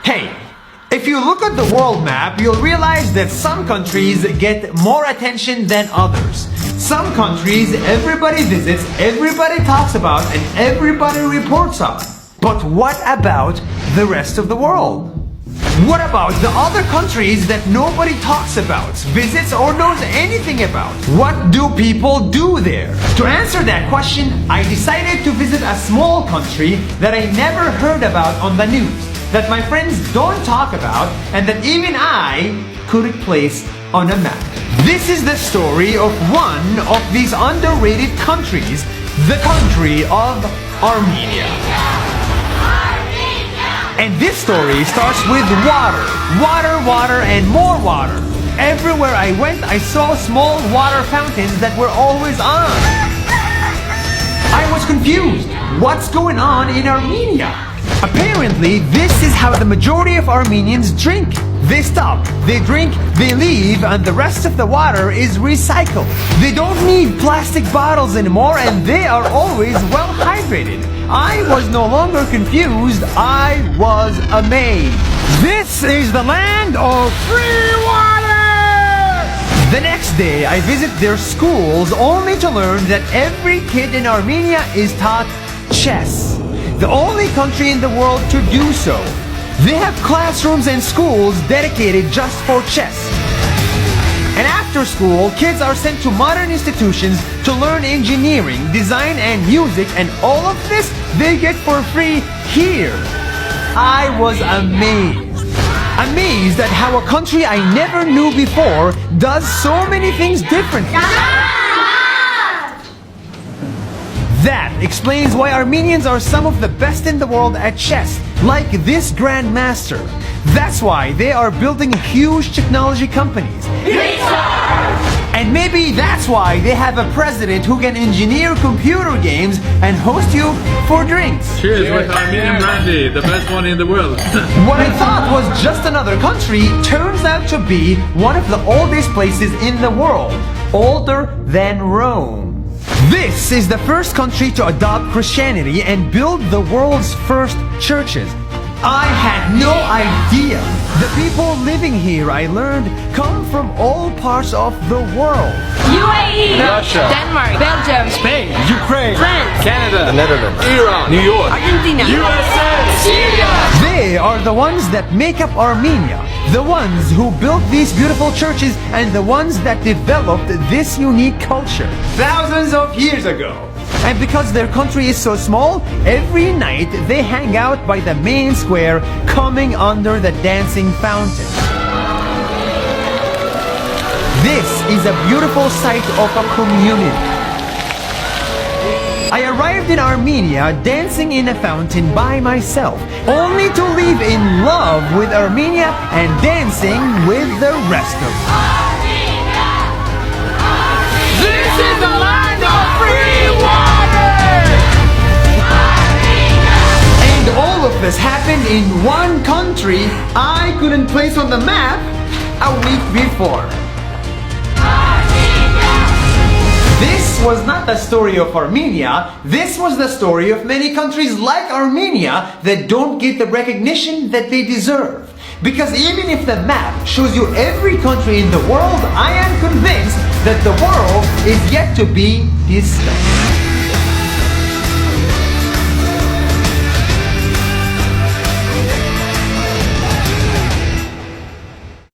Hey, if you look at the world map, you'll realize that some countries get more attention than others. Some countries everybody visits, everybody talks about, and everybody reports on. But what about the rest of the world? What about the other countries that nobody talks about, visits, or knows anything about? What do people do there? To answer that question, I decided to visit a small country that I never heard about on the news, that my friends don't talk about, and that even I couldn't place on a map. This is the story of one of these underrated countries, the country of Armenia. And this story starts with water. Water, water, and more water. Everywhere I went, I saw small water fountains that were always on. I was confused. What's going on in Armenia? Apparently, this is how the majority of Armenians drink. They stop, they drink, they leave, and the rest of the water is recycled. They don't need plastic bottles anymore, and they are always well hydrated. I was no longer confused, I was amazed. This is the land of free water! The next day, I visit their schools only to learn that every kid in Armenia is taught chess. The only country in the world to do so. They have classrooms and schools dedicated just for chess. And after school, kids are sent to modern institutions to learn engineering, design, and music, and all of this they get for free here. I was amazed. Amazed at how a country I never knew before does so many things differently. That explains why Armenians are some of the best in the world at chess, like this grandmaster. That's why they are building huge technology companies. And maybe that's why they have a president who can engineer computer games and host you for drinks. Cheers with Armenian brandy, the best one in the world. What I thought was just another country turns out to be one of the oldest places in the world, older than Rome. This is the first country to adopt Christianity and build the world's first churches. I had no idea. The people living here, I learned, come from all parts of the world. UAE, Russia, Denmark, Belgium, Spain, Ukraine, France, Canada, the Netherlands, Iran, New York, Argentina, USA, Syria. They are the ones that make up Armenia, the ones who built these beautiful churches, and the ones that developed this unique culture thousands of years ago. And because their country is so small, every night they hang out by the main square, coming under the dancing fountain. This is a beautiful sight of a community. I arrived in Armenia dancing in a fountain by myself, only to live in love with Armenia and dancing with the rest of them. This is the land of free water! And all of this happened in one country I couldn't place on the map a week before. This was not the story of Armenia, this was the story of many countries like Armenia that don't get the recognition that they deserve. Because even if the map shows you every country in the world, I am convinced that the world is yet to be discovered.